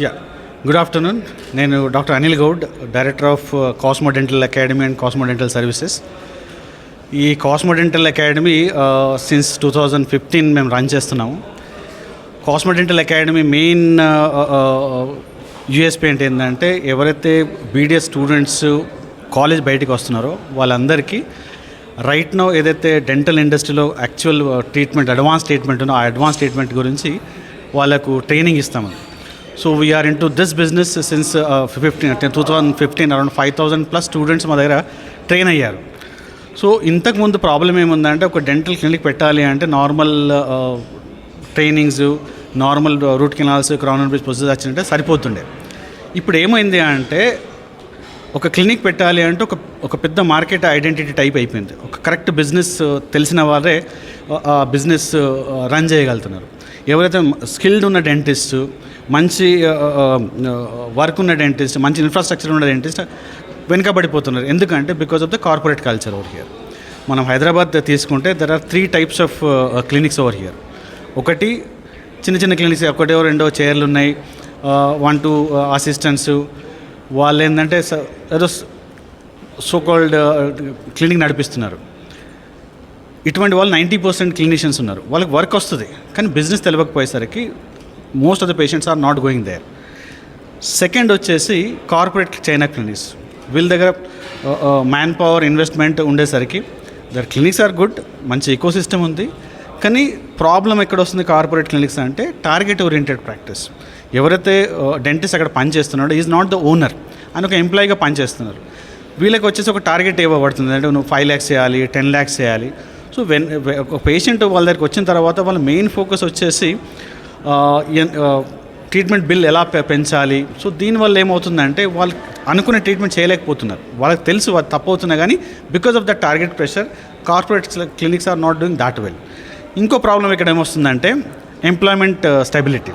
Yeah good afternoon. నేను doctor Anil Goud, director of Cosmo dental academy and Cosmo dental services. ఈ Cosmo dental academy since 2015 మేము run చేస్తున్నాము. Cosmo dental academy main USP అంటే ఏంటంటే, ఎవరైతే BDS students college బయటికి వస్తున్నారో వాళ్ళందరికీ రైట్ నో ఏదైతే డెంటల్ ఇండస్ట్రీలో యాక్చువల్ ట్రీట్మెంట్, అడ్వాన్స్ ట్రీట్మెంట్ ఉందో ఆ అడ్వాన్స్ ట్రీట్మెంట్ గురించి వాళ్ళకు ట్రైనింగ్ ఇస్తాము. So we're in to this business since 2015 around 5,000+ students మా దగ్గర ట్రైన్ అయ్యారు. సో ఇంతకుముందు ప్రాబ్లం ఏముందంటే, ఒక డెంటల్ క్లినిక్ పెట్టాలి అంటే normal trainings, normal route canals, crown and bridge procedure వచ్చినట్టే సరిపోతుండే. ఇప్పుడు ఏమైంది అంటే, ఒక క్లినిక్ పెట్టాలి అంటే ఒక పెద్ద మార్కెట్ ఐడెంటిటీ టైప్ అయిపోయింది. ఒక కరెక్ట్ బిజినెస్ తెలిసిన వారే బిజినెస్ రన్ చేయగలుగుతున్నారు. ఎవరైతే స్కిల్డ్ ఉన్న డెంటిస్ట్, మంచి వర్క్ ఉన్న డెంటిస్ట్, మంచి ఇన్ఫ్రాస్ట్రక్చర్ ఉన్న డెంటిస్ట్ వెనుకబడిపోతున్నారు. ఎందుకంటే because of the corporate culture over here. మనం హైదరాబాద్ తీసుకుంటే there are 3 types of clinics over here. ఒకటి చిన్న చిన్న క్లినిక్స్, ఒకటో రెండో చైర్లు ఉన్నాయి, 1-2 అసిస్టెంట్స్. వాళ్ళు ఏంటంటే ఏదో సోకాల్డ్ క్లినిక్ నడిపిస్తున్నారు. ఇటువంటి వాళ్ళు 90% క్లినిషియన్స్ ఉన్నారు. వాళ్ళకి వర్క్ వస్తుంది కానీ బిజినెస్ తెలియకపోయేసరికి most of the patients are not going there. Second వచ్చేసి కార్పొరేట్ చైనా క్లినిక్స్. వీళ్ళ దగ్గర మ్యాన్ పవర్ ఇన్వెస్ట్మెంట్ ఉండేసరికి దర్ క్లినిక్స్ ఆర్ గుడ్, మంచి ఎకో సిస్టమ్ ఉంది. కానీ ప్రాబ్లం ఎక్కడ వస్తుంది కార్పొరేట్ క్లినిక్స్ అంటే, టార్గెట్ ఓరియంటెడ్ ప్రాక్టీస్. ఎవరైతే డెంటిస్ట్ అక్కడ పనిచేస్తున్నాడో ఈజ్ నాట్ ద ఓనర్, అని ఒక ఎంప్లాయీగా పనిచేస్తున్నారు. వీళ్ళకి వచ్చేసి ఒక టార్గెట్ ఇవ్వబడుతుంది, అంటే నువ్వు 5 lakhs చేయాలి, 10 lakhs చేయాలి. సో ఒక పేషెంట్ వాళ్ళ దగ్గరికి వచ్చిన తర్వాత వాళ్ళ మెయిన్ ఫోకస్ వచ్చేసి ట్రీట్మెంట్ బిల్ ఎలా పెంచాలి. సో దీనివల్ల ఏమవుతుందంటే, వాళ్ళు అనుకునే ట్రీట్మెంట్ చేయలేకపోతున్నారు. వాళ్ళకి తెలుసు అది తప్పవుతున్నా కానీ because of the target pressure corporate clinics are not doing that well. ఇంకో ప్రాబ్లం ఇక్కడ ఏమొస్తుందంటే, ఎంప్లాయ్మెంట్ స్టెబిలిటీ.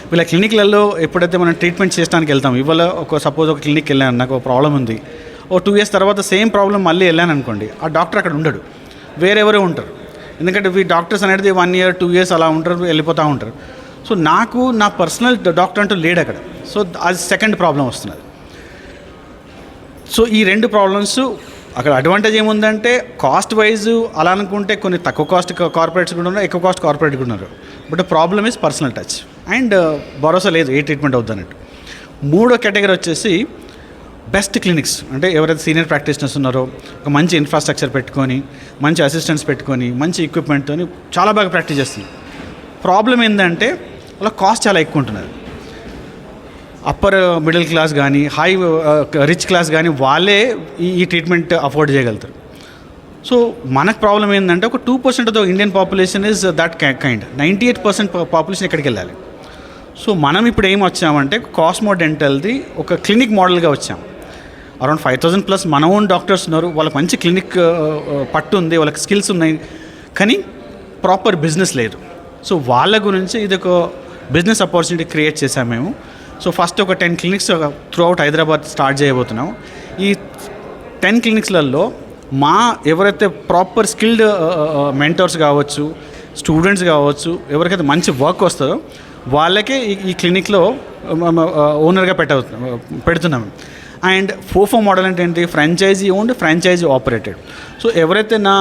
వీళ్ళ క్లినిక్లలో ఎప్పుడైతే మనం ట్రీట్మెంట్ చేయడానికి వెళ్తాం, ఇవాళ సపోజ్ ఒక క్లినిక్కి వెళ్ళాను, నాకు ఒక ప్రాబ్లం ఉంది, 2 years తర్వాత సేమ్ ప్రాబ్లం మళ్ళీ వెళ్ళాను అనుకోండి, ఆ డాక్టర్ అక్కడ ఉండడు, వేరెవరో ఉంటారు. ఎందుకంటే ఈ డాక్టర్స్ అనేది 1 year 2 years అలా ఉంటారు, వెళ్ళిపోతూ ఉంటారు. సో నాకు నా పర్సనల్ డాక్టర్ అంటూ లేడు అక్కడ. సో అది సెకండ్ ప్రాబ్లం వస్తున్నది. సో ఈ 2 ప్రాబ్లమ్స్ అక్కడ. అడ్వాంటేజ్ ఏముందంటే, కాస్ట్ వైజ్ అలా అనుకుంటే కొన్ని తక్కువ కాస్ట్ కార్పొరేట్స్ కూడా ఉన్నారు, ఎక్కువ కాస్ట్ కార్పొరేట్ కూడా ఉన్నారు. But problem is personal touch and భరోసా లేదు ఏ ట్రీట్మెంట్ అవుద్దన్నట్టు. మూడో కేటగిరీ వచ్చేసి బెస్ట్ క్లినిక్స్. అంటే ఎవరైతే సీనియర్ ప్రాక్టీషనర్స్ ఉన్నారో, ఒక మంచి ఇన్ఫ్రాస్ట్రక్చర్ పెట్టుకొని, మంచి అసిస్టెంట్స్ పెట్టుకొని, మంచి ఎక్విప్మెంట్తో చాలా బాగా ప్రాక్టీస్ చేస్తున్నారు. ప్రాబ్లం ఏంటంటే, వాళ్ళ కాస్ట్ చాలా ఎక్కువ ఉంటున్నది. అప్పర్ మిడిల్ క్లాస్ కానీ, హై రిచ్ క్లాస్ కానీ వాళ్ళే ఈ ట్రీట్మెంట్ అఫోర్డ్ చేయగలుగుతారు. సో మనకు ప్రాబ్లం ఏంటంటే, ఒక 2% of the Indian population is that kind. 98% population ఎక్కడికి వెళ్ళాలి. సో మనం ఇప్పుడు ఏం వచ్చామంటే, కాస్మో డెంటల్ది ఒక క్లినిక్ మోడల్గా వచ్చాం. అరౌండ్ 5,000+ మన ఓన్ డాక్టర్స్ ఉన్నారు, వాళ్ళకి మంచి క్లినిక్ పట్టు ఉంది, వాళ్ళకి స్కిల్స్ ఉన్నాయి, కానీ ప్రాపర్ బిజినెస్ లేదు. సో వాళ్ళ గురించి ఇది ఒక బిజినెస్ ఆపర్చునిటీ క్రియేట్ చేశాం మేము. సో ఫస్ట్ ఒక 10 clinics through out Hyderabad start చేయబోతున్నాం. ఈ 10 clinicsలలో ఎవరైతే ప్రాపర్ స్కిల్డ్ మెంటర్స్ కావచ్చు, స్టూడెంట్స్ కావచ్చు, ఎవరికైతే మంచి వర్క్ వస్తుందో వాళ్ళకే ఈ క్లినిక్లో ఓనర్గా పెడుతున్నాం. అండ్ 4-4 మోడల్ అంటే ఏంటి, franchisee owned, franchisee operated. So ఎవరైతే నా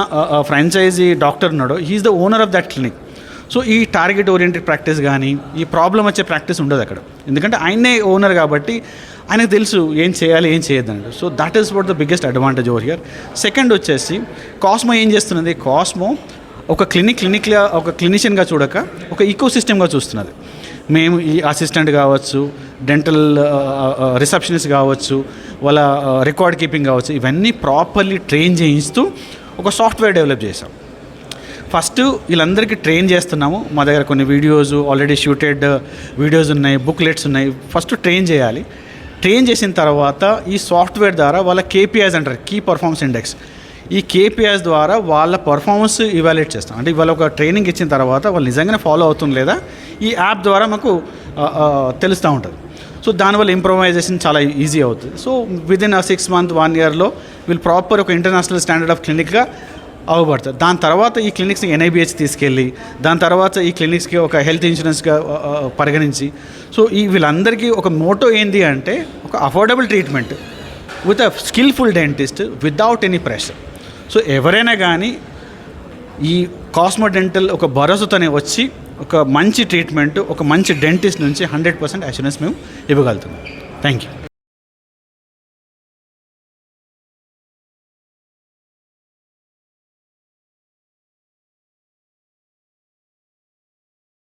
ఫ్రాంచైజీ డాక్టర్ ఉన్నాడో he's the owner of that clinic. So ఈ టార్గెట్ ఓరియంటెడ్ ప్రాక్టీస్ కానీ, ఈ ప్రాబ్లం వచ్చే ప్రాక్టీస్ ఉండదు అక్కడ, ఎందుకంటే ఆయనే ఓనర్ కాబట్టి ఆయనకు తెలుసు ఏం చేయాలి ఏం చేయొద్దండి. So that is what the biggest advantage over here. Second వచ్చేసి కాస్మో ఏం చేస్తున్నది, కాస్మో ఒక క్లినిక్లో ఒక క్లినిషియన్గా చూడక ఒక ఈకో సిస్టమ్గా చూస్తున్నది. మేము ఈ అసిస్టెంట్ కావచ్చు, డెంటల్ రిసెప్షనిస్ట్ కావచ్చు, వాళ్ళ రికార్డ్ కీపింగ్ కావచ్చు, ఇవన్నీ ప్రాపర్లీ ట్రైన్ చేయిస్తూ ఒక సాఫ్ట్వేర్ డెవలప్ చేసాం. ఫస్ట్ వీళ్ళందరికీ ట్రైన్ చేస్తున్నాము. మా దగ్గర కొన్ని వీడియోస్ ఆల్రెడీ షూటెడ్ వీడియోస్ ఉన్నాయి, బుక్లెట్స్ ఉన్నాయి. ఫస్ట్ ట్రైన్ చేయాలి. ట్రైన్ చేసిన తర్వాత ఈ సాఫ్ట్వేర్ ద్వారా వాళ్ళ KPIs అంటారు, కీ పర్ఫార్మెన్స్ ఇండెక్స్. ఈ KPIs ద్వారా వాళ్ళ పర్ఫార్మెన్స్ ఇవాల్యుయేట్ చేస్తాం. అంటే ఇవాళ ఒక ట్రైనింగ్ ఇచ్చిన తర్వాత వాళ్ళు నిజంగానే ఫాలో అవుతుంది లేదా ఈ యాప్ ద్వారా మాకు తెలుస్తూ ఉంటుంది. సో దానివల్ల ఇంప్రూవైజేషన్ చాలా ఈజీ అవుతుంది. సో విదిన్ 6 months 1 yearలో వీళ్ళు ప్రాపర్ ఒక ఇంటర్నేషనల్ స్టాండర్డ్ ఆఫ్ క్లినిక్గా అవ్వబడతారు. దాని తర్వాత ఈ క్లినిక్స్ని NIBH తీసుకెళ్ళి దాని తర్వాత ఈ క్లినిక్స్కి ఒక హెల్త్ ఇన్సూరెన్స్గా పరిగణించి, సో వీళ్ళందరికీ ఒక మోటో ఏంటి అంటే ఒక affordable treatment with a skilful dentist without any pressure. So ఎవరైనా కానీ ఈ కాస్మో డెంటల్ ఒక భరోసాతోనే వచ్చి ఒక మంచి ట్రీట్మెంట్, ఒక మంచి డెంటిస్ట్ నుంచి 100% అష్యూరెన్స్ మేము ఇవ్వగలుగుతున్నాం. Thank you.